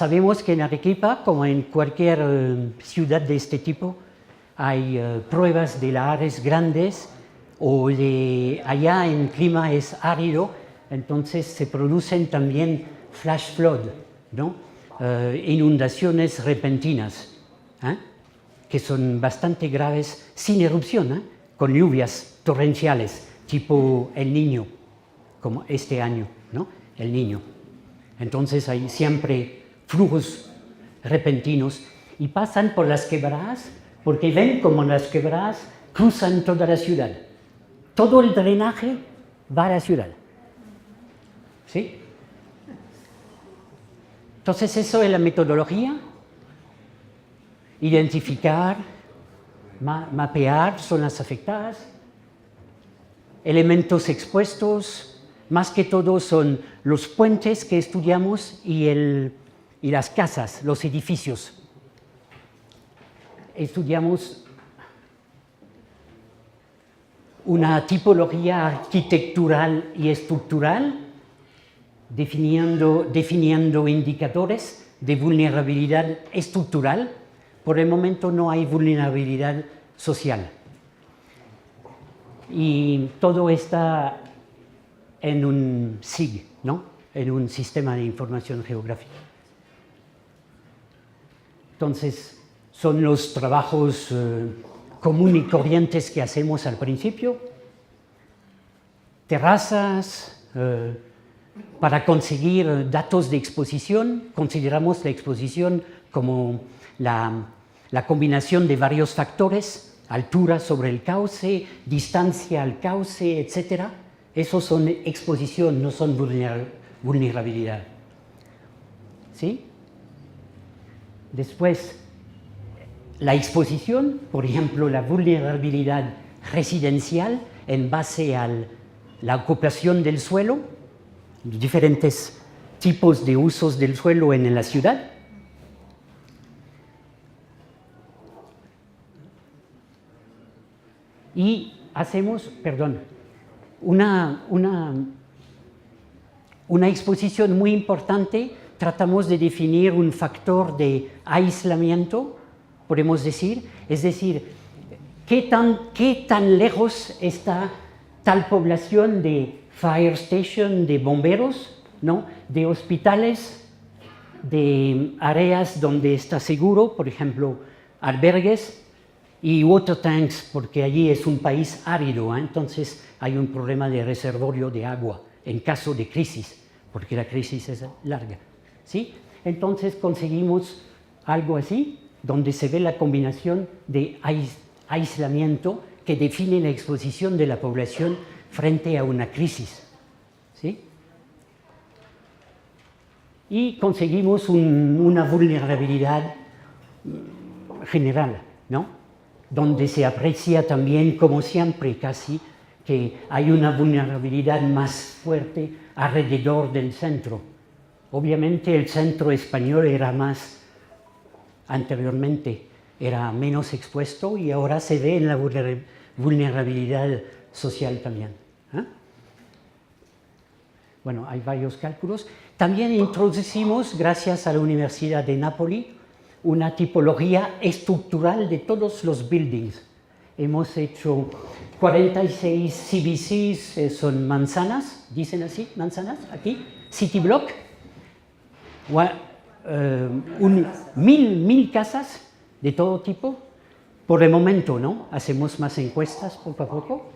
Sabemos que en Arequipa, como en cualquier ciudad de este tipo, hay pruebas de lahares grandes o allá en clima es árido, entonces se producen también flash flood, ¿no? Inundaciones repentinas, que son bastante graves sin erupción, con lluvias torrenciales, tipo El Niño, como este año, ¿no? El Niño. Entonces hay siempre flujos repentinos y pasan por las quebradas, porque ven como las quebradas cruzan toda la ciudad. Todo el drenaje va a la ciudad. ¿Sí? Entonces eso es la metodología. Identificar, mapear zonas afectadas, elementos expuestos, más que todo son los puentes que estudiamos y las casas, los edificios. Estudiamos una tipología arquitectural y estructural, definiendo indicadores de vulnerabilidad estructural. Por el momento no hay vulnerabilidad social. Y todo está en un SIG, ¿no? En un sistema de información geográfica. Entonces, son los trabajos comunes y corrientes que hacemos al principio. Terrazas, para conseguir datos de exposición, consideramos la exposición como la combinación de varios factores, altura sobre el cauce, distancia al cauce, etc. Esos son exposición, no son vulnerabilidad. ¿Sí? Después, la exposición, por ejemplo, la vulnerabilidad residencial en base a la ocupación del suelo, diferentes tipos de usos del suelo en la ciudad. Y hacemos, una exposición muy importante. Tratamos de definir un factor de aislamiento, podemos decir, es decir, qué tan lejos está tal población de fire station, de bomberos, ¿no? De hospitales, de áreas donde está seguro, por ejemplo, albergues, y water tanks, porque allí es un país árido, entonces hay un problema de reservorio de agua en caso de crisis, porque la crisis es larga. ¿Sí? Entonces conseguimos algo así, donde se ve la combinación de aislamiento que define la exposición de la población frente a una crisis. ¿Sí? Y conseguimos una vulnerabilidad general, ¿no? Donde se aprecia también, como siempre casi, que hay una vulnerabilidad más fuerte alrededor del centro. Obviamente el centro español era anteriormente era menos expuesto y ahora se ve en la vulnerabilidad social también. Bueno, hay varios cálculos. También introducimos, gracias a la Universidad de Nápoles, una tipología estructural de todos los buildings. Hemos hecho 46 CBCs, son manzanas, dicen así, manzanas, aquí, City Block, 1000 casas de todo tipo. Por el momento, ¿no? Hacemos más encuestas poco a poco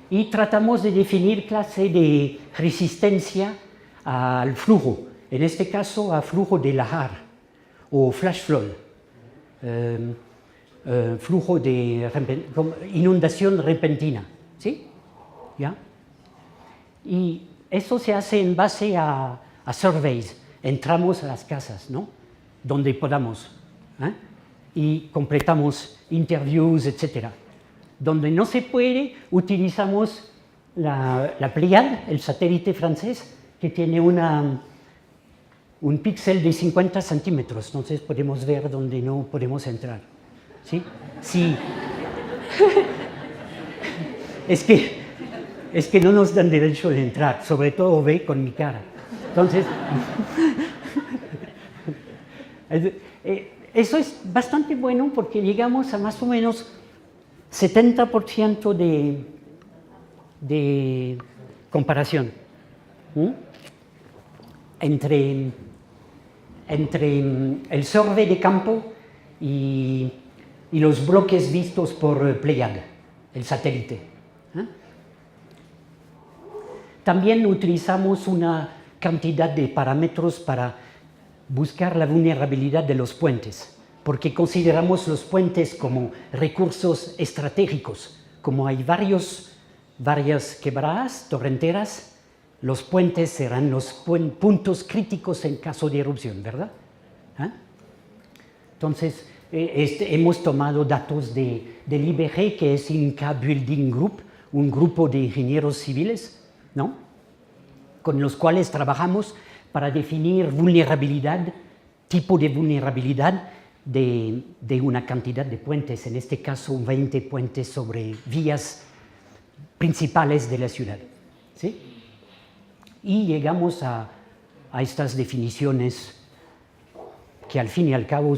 y tratamos de definir clase de resistencia al flujo, en este caso a flujo de lahar o flash flood, flujo de inundación repentina, ¿sí? ¿Ya? Y eso se hace en base a surveys. Entramos a las casas, ¿no? Donde podamos, y completamos interviews, etc. Donde no se puede, utilizamos la Pléiade, el satélite francés, que tiene un píxel de 50 centímetros, entonces podemos ver donde no podemos entrar. ¿Sí? Sí. Es que no nos dan derecho de entrar, sobre todo ve con mi cara. Entonces, Eso es bastante bueno porque llegamos a más o menos 70% de comparación entre el survey de campo y los bloques vistos por Pléiade, el satélite. También utilizamos una cantidad de parámetros para buscar la vulnerabilidad de los puentes, porque consideramos los puentes como recursos estratégicos. Como hay varias quebradas torrenteras, los puentes serán los puntos críticos en caso de erupción, ¿verdad? Entonces, hemos tomado datos del IBG, que es Inca Building Group, un grupo de ingenieros civiles, ¿no?, con los cuales trabajamos para definir vulnerabilidad, tipo de vulnerabilidad de una cantidad de puentes, en este caso 20 puentes sobre vías principales de la ciudad, ¿sí? Y llegamos a estas definiciones que al fin y al cabo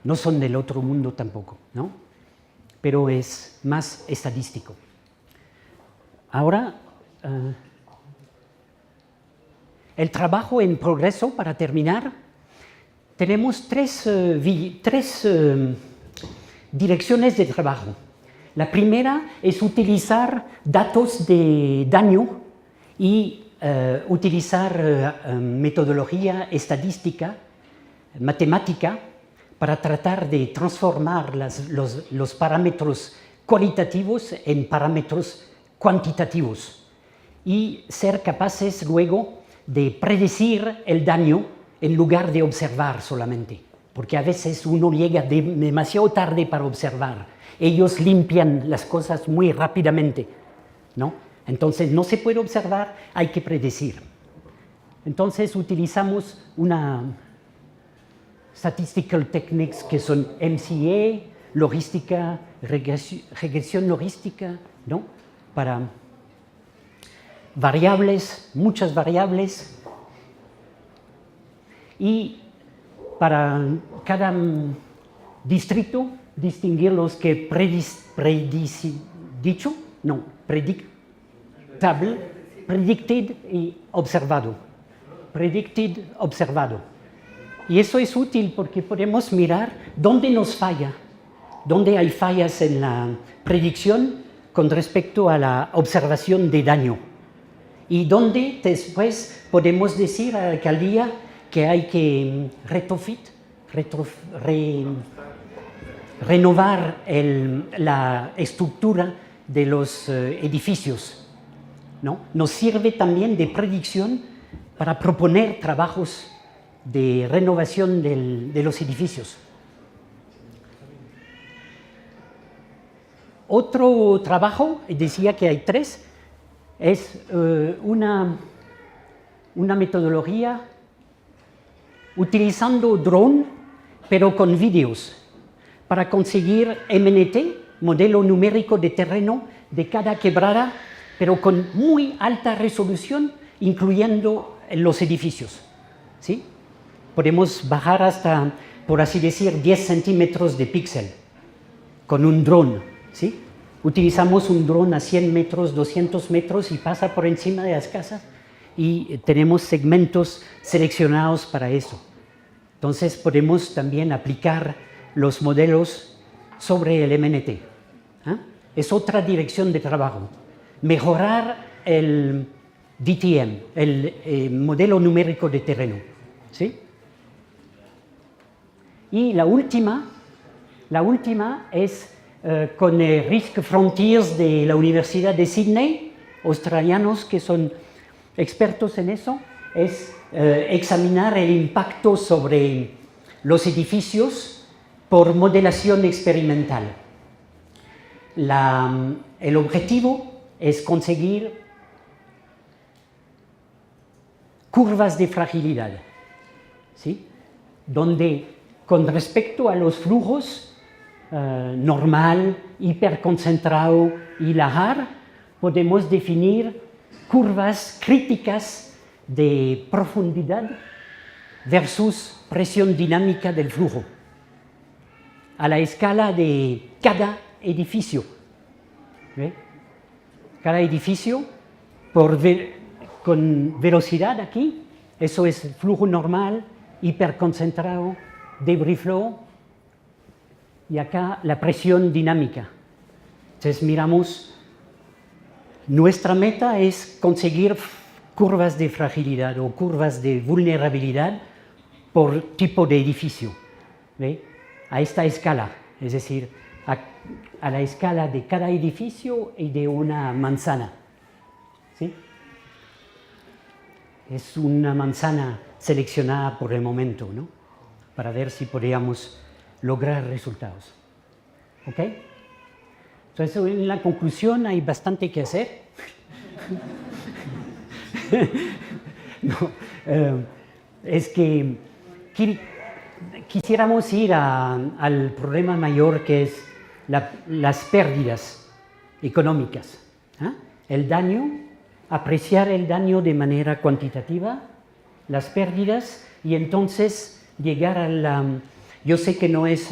no son del otro mundo tampoco, ¿no?, pero es más estadístico. Ahora, el trabajo en progreso, para terminar, tenemos tres direcciones de trabajo. La primera es utilizar datos de daño y utilizar metodología estadística, matemática, para tratar de transformar los parámetros cualitativos en parámetros cuantitativos y ser capaces luego de predecir el daño en lugar de observar solamente, porque a veces uno llega demasiado tarde para observar. Ellos limpian las cosas muy rápidamente, ¿no? Entonces no se puede observar, hay que predecir. Entonces utilizamos una statistical techniques que son MCA, logística, regresión logística, ¿no?, para variables, muchas variables, y para cada distrito distinguir los que predicted y observado. Predicted, observado. Y eso es útil porque podemos mirar dónde nos falla, dónde hay fallas en la predicción con respecto a la observación de daño. Y donde después podemos decir a la alcaldía que hay que renovar la estructura de los edificios, ¿no? Nos sirve también de predicción para proponer trabajos de renovación de los edificios. Otro trabajo, decía que hay tres, es una metodología utilizando drone, pero con vídeos, para conseguir MNT, modelo numérico de terreno de cada quebrada, pero con muy alta resolución, incluyendo los edificios, ¿sí? Podemos bajar hasta, por así decir, 10 centímetros de píxel con un dron, ¿sí? Utilizamos un dron a 100 metros, 200 metros y pasa por encima de las casas y tenemos segmentos seleccionados para eso. Entonces podemos también aplicar los modelos sobre el MNT. Es otra dirección de trabajo. Mejorar el DTM, el modelo numérico de terreno, ¿sí? Y la última es con Risk Frontiers de la Universidad de Sydney, australianos que son expertos en eso, es examinar el impacto sobre los edificios por modelación experimental. El objetivo es conseguir curvas de fragilidad, ¿sí? Donde con respecto a los flujos normal, hiperconcentrado y lahar, podemos definir curvas críticas de profundidad versus presión dinámica del flujo, a la escala de cada edificio. ¿Ve? Cada edificio con velocidad aquí, eso es flujo normal, hiperconcentrado, debris flow, y acá la presión dinámica. Entonces miramos, nuestra meta es conseguir curvas de fragilidad o curvas de vulnerabilidad por tipo de edificio, ¿ve? A esta escala, es decir, a la escala de cada edificio y de una manzana, ¿sí? Es una manzana seleccionada por el momento, ¿no? Para ver si podríamos lograr resultados. ¿Ok? Entonces, en la conclusión hay bastante que hacer. No, es que quisiéramos ir al problema mayor, que es las pérdidas económicas, ¿eh? El daño, apreciar el daño de manera cuantitativa, las pérdidas, y entonces llegar a la... Yo sé que no es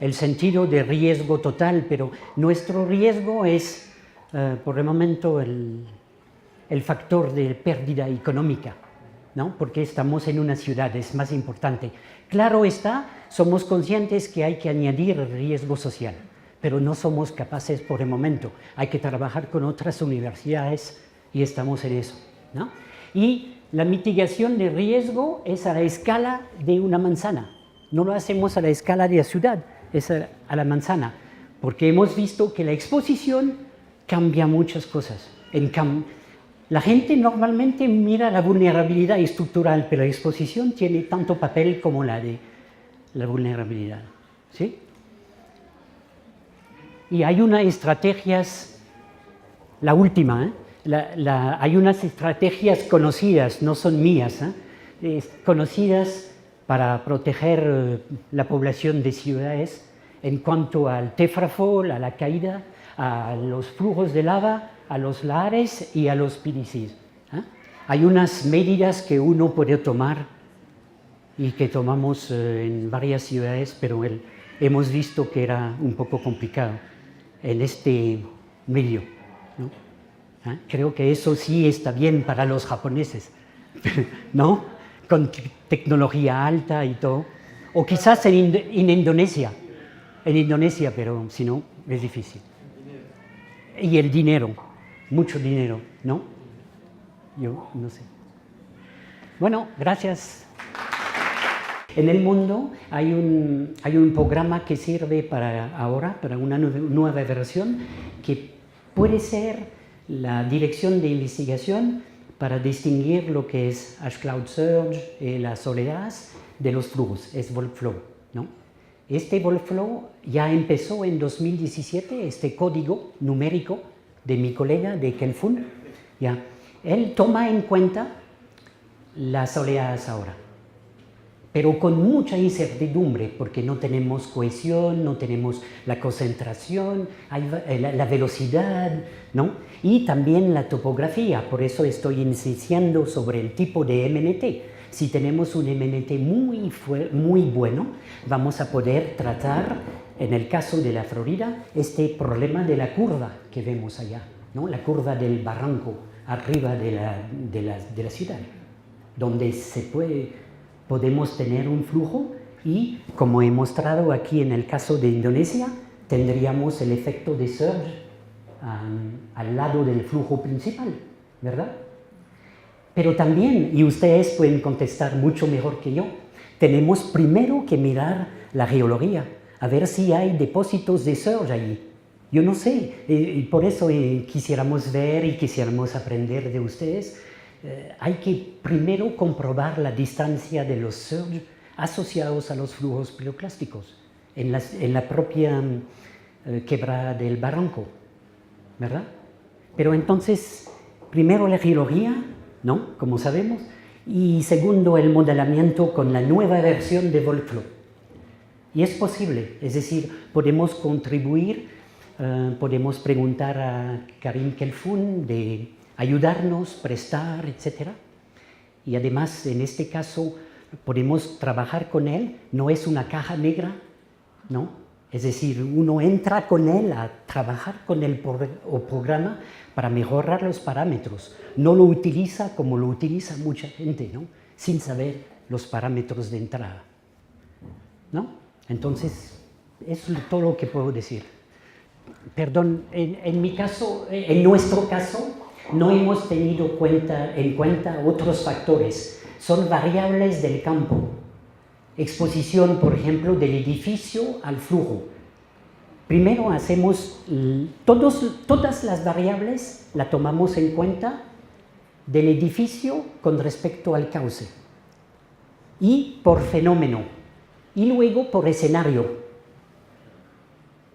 el sentido de riesgo total, pero nuestro riesgo es, por el momento, el factor de pérdida económica, ¿no? Porque estamos en una ciudad, es más importante. Claro está, somos conscientes que hay que añadir riesgo social, pero no somos capaces por el momento. Hay que trabajar con otras universidades y estamos en eso, ¿no? Y la mitigación de riesgo es a la escala de una manzana. No lo hacemos a la escala de la ciudad, es a la manzana, porque hemos visto que la exposición cambia muchas cosas. La gente normalmente mira la vulnerabilidad estructural, pero la exposición tiene tanto papel como la de la vulnerabilidad, ¿sí? Y hay unas estrategias, la última, hay unas estrategias conocidas, no son mías, conocidas para proteger la población de ciudades en cuanto al tetrafall, a la caída, a los flujos de lava, a los lahares y a los PDCs. Hay unas medidas que uno puede tomar y que tomamos en varias ciudades, pero hemos visto que era un poco complicado en este medio, ¿no? Creo que eso sí está bien para los japoneses, ¿no? Con tecnología alta y todo. O quizás en Indonesia, pero si no, es difícil. Y el dinero, mucho dinero, ¿no? Yo no sé. Bueno, gracias. En el mundo hay un programa que sirve para una nueva versión, que puede ser la dirección de investigación para distinguir lo que es Ash Cloud Surge y las oleadas de los flujos, es VoltFlow, ¿no? Este VoltFlow ya empezó en 2017, este código numérico de mi colega de Kelfun, ya. Él toma en cuenta las oleadas ahora, pero con mucha incertidumbre, porque no tenemos cohesión, no tenemos la concentración, la velocidad, ¿no? Y también la topografía, por eso estoy insistiendo sobre el tipo de MNT. Si tenemos un MNT muy bueno, vamos a poder tratar, en el caso de la Florida, este problema de la curva que vemos allá, ¿no? La curva del barranco arriba de la ciudad, donde podemos tener un flujo y, como he mostrado aquí en el caso de Indonesia, tendríamos el efecto de surge al lado del flujo principal, ¿verdad? Pero también, y ustedes pueden contestar mucho mejor que yo, tenemos primero que mirar la geología, a ver si hay depósitos de surge allí. Yo no sé, y por eso quisiéramos ver y quisiéramos aprender de ustedes. Hay que primero comprobar la distancia de los surge asociados a los flujos piroclásticos en la propia quebrada del barranco, ¿verdad? Pero entonces, primero la geología, ¿no? Como sabemos, y segundo el modelamiento con la nueva versión de VoltFlow. Y es posible, es decir, podemos contribuir, podemos preguntar a Karim Kelfun de ayudarnos, prestar, etc. Y además, en este caso, podemos trabajar con él, no es una caja negra, ¿no? Es decir, uno entra con él a trabajar con el programa para mejorar los parámetros. No lo utiliza como lo utiliza mucha gente, ¿no? Sin saber los parámetros de entrada, ¿no? Entonces, eso es todo lo que puedo decir. Perdón, en mi caso, en nuestro caso, no hemos tenido en cuenta otros factores. Son variables del campo. Exposición, por ejemplo, del edificio al flujo. Primero hacemos todas las variables, la tomamos en cuenta del edificio con respecto al cauce. Y por fenómeno. Y luego por escenario.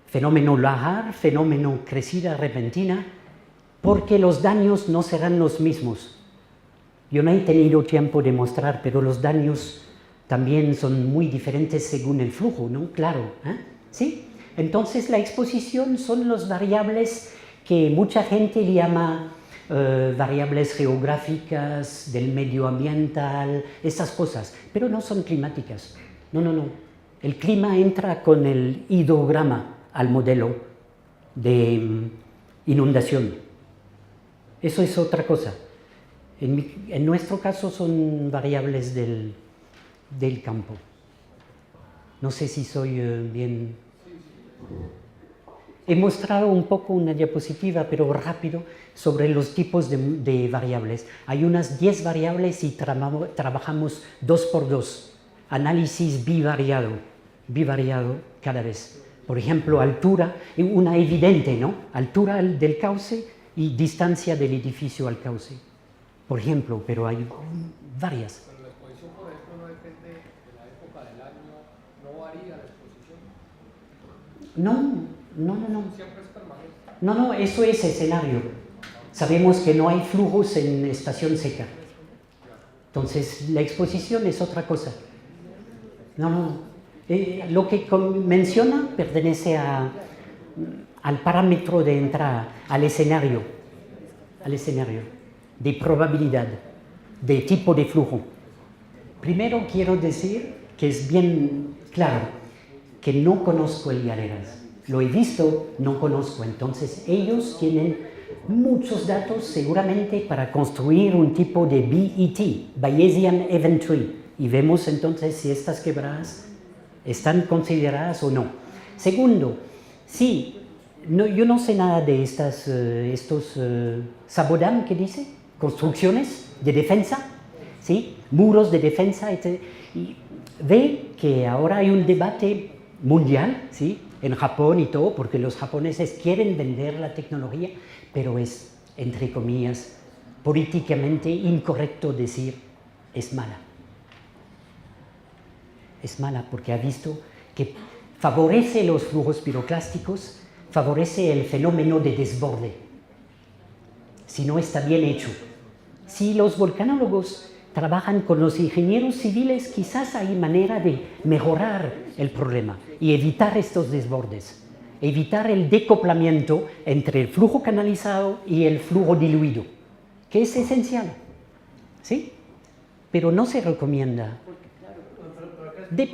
Fenómeno lahar, fenómeno crecida repentina, porque los daños no serán los mismos. Yo no he tenido tiempo de mostrar, pero los daños también son muy diferentes según el flujo, ¿no? Claro, ¿eh? ¿Sí? Entonces la exposición son las variables que mucha gente llama variables geográficas, del medio ambiental, esas cosas, pero no son climáticas. No, no, no. El clima entra con el hidrograma al modelo de inundación. Eso es otra cosa. En nuestro caso son variables del campo. No sé si soy bien... He mostrado un poco una diapositiva, pero rápido, sobre los tipos de variables. Hay unas 10 variables y trabajamos 2 por 2. Análisis bivariado cada vez. Por ejemplo, altura, una evidente, ¿no? Altura del cauce y distancia del edificio al cauce. Por ejemplo, pero hay varias. Pero la exposición, por ejemplo, no depende de la época del año, no varía la exposición. No. Siempre es permanente. No, eso es escenario. Sabemos que no hay flujos en estación seca. Entonces, la exposición es otra cosa. No. Lo que menciona pertenece al parámetro de entrada, al escenario, de probabilidad, de tipo de flujo. Primero quiero decir que es bien claro que no conozco el Llarellas. Lo he visto, no conozco. Entonces ellos tienen muchos datos seguramente para construir un tipo de BET, Bayesian Event Tree. Y vemos entonces si estas quebradas están consideradas o no. Segundo, sí, yo no sé nada de estos Sabodam, ¿qué dice? Construcciones de defensa, ¿sí? Muros de defensa, etc. Y ve que ahora hay un debate mundial, ¿sí? En Japón y todo, porque los japoneses quieren vender la tecnología, pero es, entre comillas, políticamente incorrecto decir es mala. Es mala porque ha visto que favorece los flujos piroclásticos, favorece el fenómeno de desborde, si no está bien hecho. Si los volcanólogos trabajan con los ingenieros civiles, quizás hay manera de mejorar el problema y evitar estos desbordes, evitar el decoplamiento entre el flujo canalizado y el flujo diluido, que es esencial, ¿sí? Pero no se recomienda. De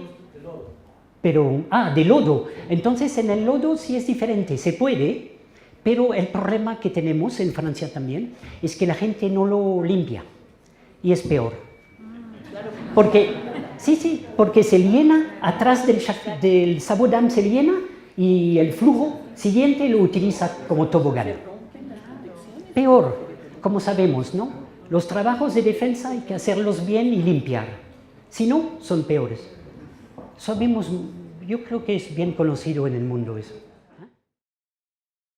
lodo. Entonces en el lodo sí es diferente, se puede, pero el problema que tenemos en Francia también es que la gente no lo limpia y es peor. Porque se llena, atrás del Sabodam se llena y el flujo siguiente lo utiliza como tobogán. Peor, como sabemos, ¿no? Los trabajos de defensa hay que hacerlos bien y limpiar, si no, son peores. Sabemos, yo creo que es bien conocido en el mundo eso.